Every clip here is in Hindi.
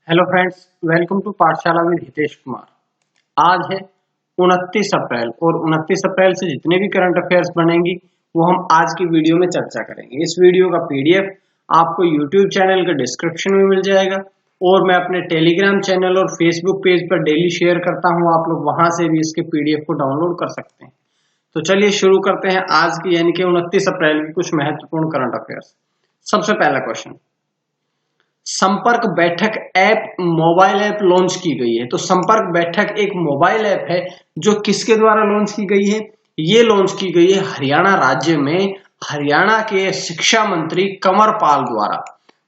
हेलो फ्रेंड्स, वेलकम टू पाठशाला विद हितेश कुमार। आज है 29 अप्रैल और 29 अप्रैल से जितने भी करंट अफेयर्स बनेंगी वो हम आज की वीडियो में चर्चा करेंगे। इस वीडियो का पीडीएफ आपको यूट्यूब चैनल के डिस्क्रिप्शन में मिल जाएगा और मैं अपने टेलीग्राम चैनल और फेसबुक पेज पर डेली शेयर करता हूं। आप लोग वहां से भी इसके पीडीएफ को डाउनलोड कर सकते हैं। तो चलिए शुरू करते हैं आज की यानी कि 29 अप्रैल की कुछ महत्वपूर्ण करंट अफेयर्स। सबसे पहला क्वेश्चन, संपर्क बैठक ऐप मोबाइल ऐप लॉन्च की गई है। तो संपर्क बैठक एक मोबाइल ऐप है जो किसके द्वारा लॉन्च की गई है? ये लॉन्च की गई है हरियाणा राज्य में हरियाणा के शिक्षा मंत्री कंवर पाल द्वारा।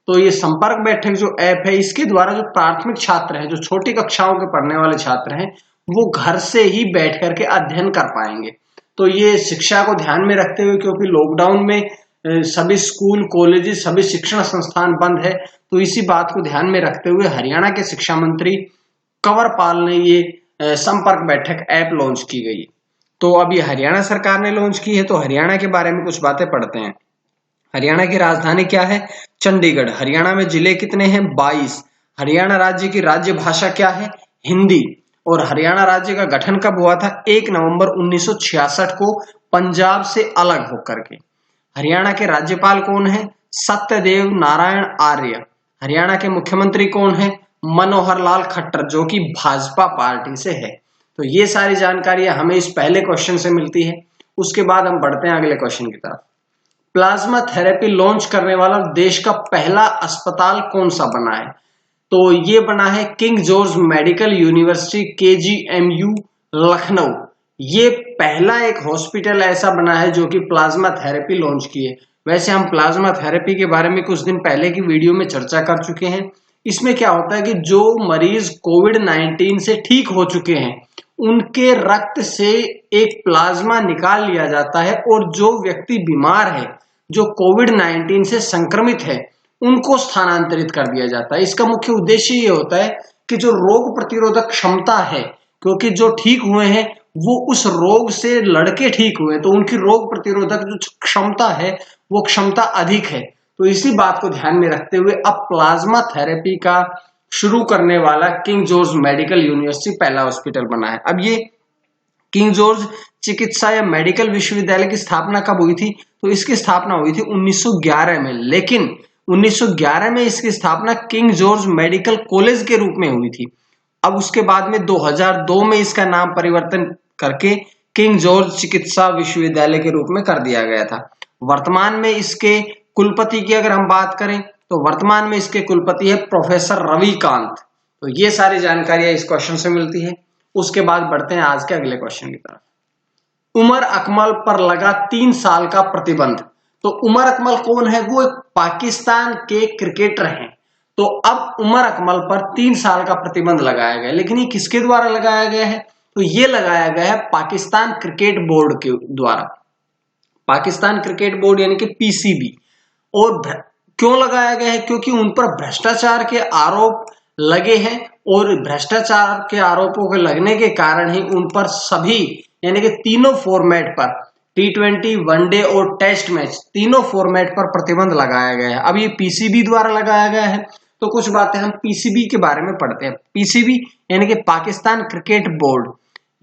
तो ये संपर्क बैठक जो ऐप है इसके द्वारा जो प्राथमिक छात्र हैं, जो छोटी कक्षाओं के पढ़ने वाले छात्र हैं, वो घर से ही बैठ करके अध्ययन कर पाएंगे। तो ये शिक्षा को ध्यान में रखते हुए, क्योंकि लॉकडाउन में सभी स्कूल कॉलेज सभी शिक्षण संस्थान बंद है, तो इसी बात को ध्यान में रखते हुए हरियाणा के शिक्षा मंत्री कंवर पाल ने ये संपर्क बैठक ऐप लॉन्च की गई। तो अब ये हरियाणा सरकार ने लॉन्च की है, तो हरियाणा के बारे में कुछ बातें पढ़ते हैं। हरियाणा की राजधानी क्या है? चंडीगढ़। हरियाणा में जिले कितने हैं? 22। हरियाणा राज्य की राज्य भाषा क्या है? हिंदी। और हरियाणा राज्य का गठन कब हुआ था? 1 नवंबर 1966 को पंजाब से अलग होकर के। हरियाणा के राज्यपाल कौन है? सत्यदेव नारायण आर्य। हरियाणा के मुख्यमंत्री कौन है? मनोहर लाल खट्टर, जो कि भाजपा पार्टी से है। तो ये सारी जानकारियां हमें इस पहले क्वेश्चन से मिलती है। उसके बाद हम बढ़ते हैं अगले क्वेश्चन की तरफ। प्लाज्मा थेरेपी लॉन्च करने वाला देश का पहला अस्पताल कौन सा बना है? तो ये बना है king George medical university KGMU Lucknow. ये पहला एक हॉस्पिटल ऐसा बना है जो कि प्लाज्मा थेरेपी लॉन्च की है। वैसे हम प्लाज्मा थेरेपी के बारे में कुछ दिन पहले की वीडियो में चर्चा कर चुके हैं। इसमें क्या होता है कि जो मरीज कोविड-19 से ठीक हो चुके हैं उनके रक्त से एक प्लाज्मा निकाल लिया जाता है और जो व्यक्ति बीमार है, जो कोविड-19 से संक्रमित है, उनको स्थानांतरित कर दिया जाता है। इसका मुख्य उद्देश्य ये होता है कि जो रोग प्रतिरोधक क्षमता है, क्योंकि जो ठीक हुए हैं वो उस रोग से लड़के ठीक हुए, तो उनकी रोग प्रतिरोधक जो क्षमता है वो क्षमता अधिक है। तो इसी बात को ध्यान में रखते हुए अब प्लाज्मा थेरेपी का शुरू करने वाला किंग जॉर्ज मेडिकल यूनिवर्सिटी पहला हॉस्पिटल बना है। अब ये किंग जॉर्ज चिकित्सा या मेडिकल विश्वविद्यालय की स्थापना कब हुई थी? तो इसकी स्थापना हुई थी 1911 में, लेकिन 1911 में इसकी स्थापना किंग जॉर्ज मेडिकल कॉलेज के रूप में हुई थी। अब उसके बाद में 2002 में इसका नाम परिवर्तन करके किंग जॉर्ज चिकित्सा विश्वविद्यालय के रूप में कर दिया गया था। वर्तमान में इसके कुलपति की अगर हम बात करें तो वर्तमान में इसके कुलपति है प्रोफेसर रविकांत। तो ये सारी जानकारियां इस क्वेश्चन से मिलती है। उसके बाद बढ़ते हैं आज के अगले क्वेश्चन की तरफ। उमर अकमल पर लगा 3 साल का प्रतिबंध। तो उमर अकमल कौन है? वो एक पाकिस्तान के क्रिकेटर हैं। तो अब उमर अकमल पर 3 साल का प्रतिबंध लगाया गया, लेकिन ये किसके द्वारा लगाया गया है? तो ये लगाया गया है पाकिस्तान क्रिकेट बोर्ड के द्वारा। पाकिस्तान क्रिकेट बोर्ड यानी कि PCB। और क्यों लगाया गया है? क्योंकि उन पर भ्रष्टाचार के आरोप लगे हैं और भ्रष्टाचार के आरोपों के लगने के कारण ही उन पर सभी यानी कि तीनों फॉर्मेट पर T20, वनडे और टेस्ट मैच तीनों फॉर्मेट पर प्रतिबंध लगाया गया है। अब ये PCB द्वारा लगाया गया है। तो कुछ बातें हम PCB के बारे में पढ़ते हैं। PCB यानी कि पाकिस्तान क्रिकेट बोर्ड,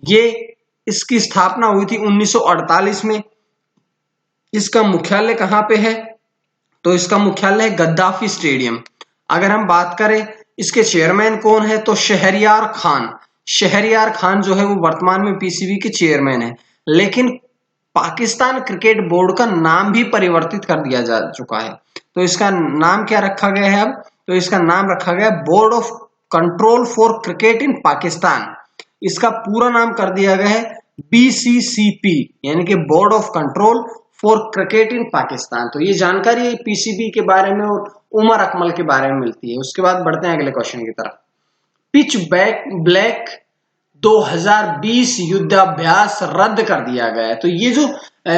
ये इसकी स्थापना हुई थी 1948 में। इसका मुख्यालय कहां पे है? तो इसका मुख्यालय है गद्दाफी स्टेडियम। अगर हम बात करें इसके चेयरमैन कौन है तो शहरयार खान। शहरयार खान जो है वो वर्तमान में PCB के चेयरमैन है, लेकिन पाकिस्तान क्रिकेट बोर्ड का नाम भी परिवर्तित कर दिया जा चुका है। तो इसका नाम क्या रखा गया है अब? तो इसका नाम रखा गया board of control for cricket in Pakistan. इसका पूरा नाम कर दिया गया है BCCP यानी कि board of control for cricket in Pakistan. तो ये जानकारी PCB के बारे में और उमर अकमल के बारे में मिलती है। उसके बाद बढ़ते हैं अगले क्वेश्चन की तरफ। पिच ब्लैक 2020 युद्धाभ्यास रद्द कर दिया गया है। तो ये जो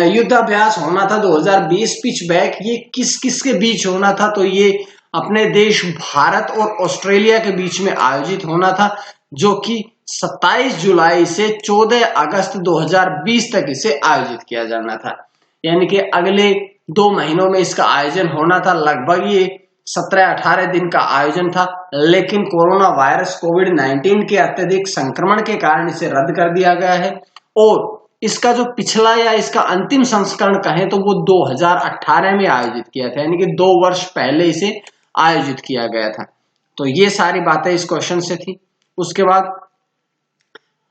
युद्धाभ्यास होना था 2020 पिच बैक, ये किस किस के बीच होना था? तो ये अपने देश भारत और ऑस्ट्रेलिया के बीच में आयोजित होना था, जो कि 27 जुलाई से 14 अगस्त 2020 तक इसे आयोजित किया जाना था। यानी कि अगले 2 महीनों में इसका आयोजन होना था। लगभग ये 17-18 दिन का आयोजन था, लेकिन कोरोना वायरस कोविड-19 के अत्यधिक संक्रमण के कारण इसे रद्द कर दिया गया है। और इसका जो पिछला या इसका अंतिम संस्करण कहें तो वो 2018 में आयोजित किया था, यानी कि 2 वर्ष पहले इसे आयोजित किया गया था। तो ये सारी बातें इस क्वेश्चन से थी। उसके बाद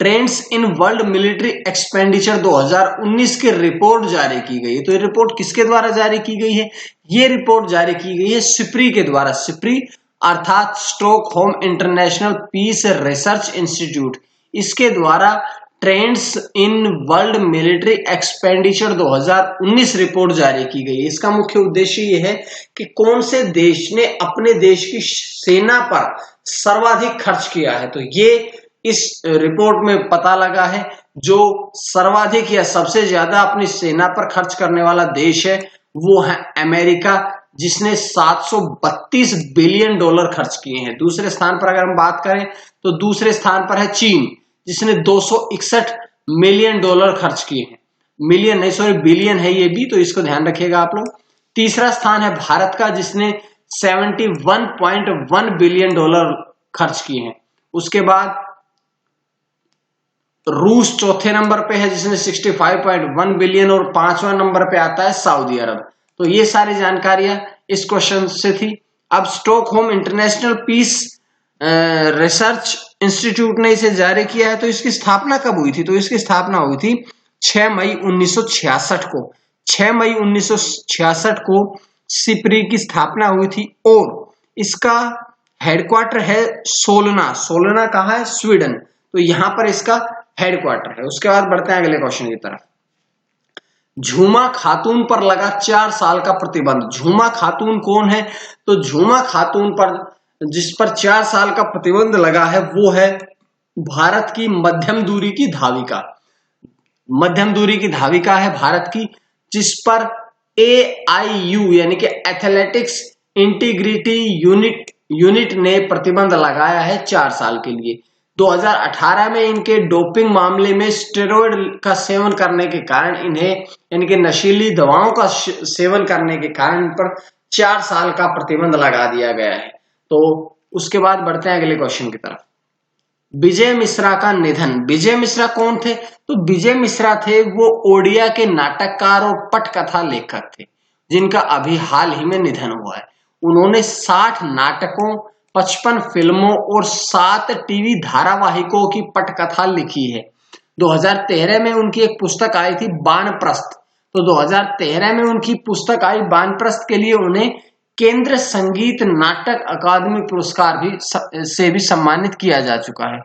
trends in world military expenditure 2019 की रिपोर्ट जारी की गई है। तो ये रिपोर्ट किसके द्वारा जारी की गई है? ये रिपोर्ट जारी की गई है सिप्री के द्वारा। सिप्री अर्थात Stockholm International Peace Research Institute, इसके द्वारा trends in world military expenditure 2019 report जारी की गई है। इसका मुख्य उद्देश्य यह है कि कौन से देश ने अपने देश की सेना पर सर्वाधिक खर्च किया है। तो ये इस रिपोर्ट में पता लगा है, जो सर्वाधिक या सबसे ज्यादा अपनी सेना पर खर्च करने वाला देश है वो है अमेरिका, जिसने 732 बिलियन डॉलर खर्च किए हैं। दूसरे स्थान पर अगर हम बात करें तो दूसरे स्थान पर है चीन, जिसने 261 मिलियन डॉलर खर्च किए हैं। मिलियन नहीं, सॉरी, बिलियन है ये भी, तो इसको ध्यान रखिएगा आप लोग। तीसरा स्थान है भारत का, जिसने 71.1 बिलियन डॉलर खर्च किए हैं। उसके बाद रूस चौथे नंबर पे है, जिसने 65.1 बिलियन, और 5वां नंबर पे आता है सऊदी अरब। तो ये सारी जानकारियां इस क्वेश्चन से थी। अब Stockholm International Peace Research Institute ने इसे जारी किया है। तो इसकी स्थापना कब हुई थी? तो इसकी स्थापना हुई थी 6 मई 1966 को। 6 मई 1966 को सिप्री की स्थापना हुई थी और इसका हेडक्वार्टर है सोलना। सोलना कहाँ है? स्वीडन। तो यहां पर इसका हेडक्वार्टर है। उसके बाद बढ़ते हैं अगले क्वेश्चन की तरफ। झूमा खातून पर लगा 4 साल का प्रतिबंध। झूमा खातून कौन है? तो झूमा खातून पर जिस पर 4 साल का प्रतिबंध लगा है वो है भारत की मध्यम दूरी की धाविका। मध्यम दूरी की धाविका है भारत की, जिस पर AIU यानी कि एथलेटिक्स इंटीग्रिटी यूनिट ने प्रतिबंध लगाया है 4 साल के लिए। 2018 में इनके डोपिंग मामले में स्टेरॉइड का सेवन करने के कारण इन्हें, यानी कि नशीली दवाओं का सेवन करने के कारण इन पर 4 साल का प्रतिबंध लगा दिया गया है। तो उसके बाद बढ़ते हैं अगले क्वेश्चन की तरफ। विजय मिश्रा का निधन। विजय मिश्रा कौन थे? तो विजय मिश्रा थे वो ओडिया के नाटककार और पटकथा लेखक थे, जिनका अभी हाल ही में निधन हुआ है। उन्होंने 60 नाटकों, 55 फिल्मों और 7 टीवी धारावाहिकों की पटकथा लिखी है। 2013 में उनकी एक पुस्तक आई थी वानप्रस्थ। तो 2013 में उनकी पुस्तक आई वानप्रस्थ के लिए उन्हें केंद्र संगीत नाटक अकादमी पुरस्कार से भी सम्मानित किया जा चुका है।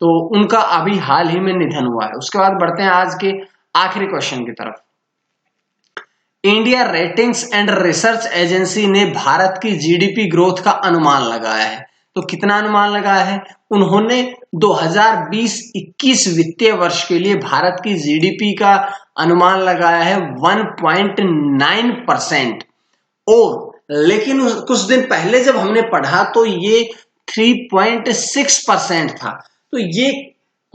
तो उनका अभी हाल ही में निधन हुआ है। उसके बाद बढ़ते हैं आज के आखिरी क्वेश्चन की तरफ। India ratings and research agency ने भारत की जीडीपी ग्रोथ का अनुमान लगाया है। तो कितना अनुमान लगाया है? उन्होंने 2020-21 वित्तीय वर्ष के लिए भारत की जीडीपी का अनुमान लगाया है 1.9%। और लेकिन कुछ दिन पहले जब हमने पढ़ा तो ये 3.6% था। तो ये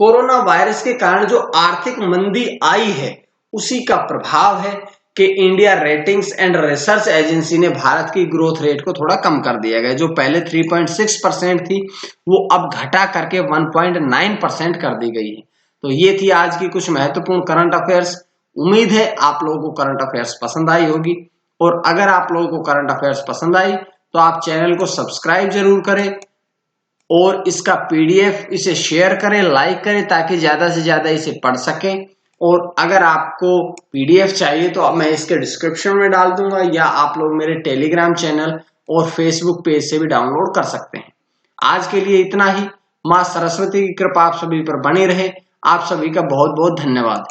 कोरोना वायरस के कारण जो आर्थिक मंदी आई है उसी का प्रभाव है कि India ratings and research agency ने भारत की ग्रोथ रेट को थोड़ा कम कर दिया गया। जो पहले 3.6% थी वो अब घटा करके 1.9% कर दी गई है। तो ये थी आज की कुछ महत्वपूर्ण करंट अफेयर्स। उम्मीद है आप लोगों को करंट अफेयर्स पसंद आई होगी, और अगर आप लोगों को करंट अफेयर्स पसंद आई तो आप चैनल को सब्सक्राइब जरूर करें और इसका PDF इसे शेयर करें, लाइक करें, ताकि ज्यादा से ज्यादा इसे पढ़ सकें। और अगर आपको PDF चाहिए तो मैं इसके डिस्क्रिप्शन में डाल दूंगा, या आप लोग मेरे टेलीग्राम चैनल और फेसबुक पेज से भी डाउनलोड कर सकते हैं। आज के लिए इतना ही। मां सरस्वती की कृपा आप सभी पर बनी रहे। आप सभी का बहुत बहुत धन्यवाद।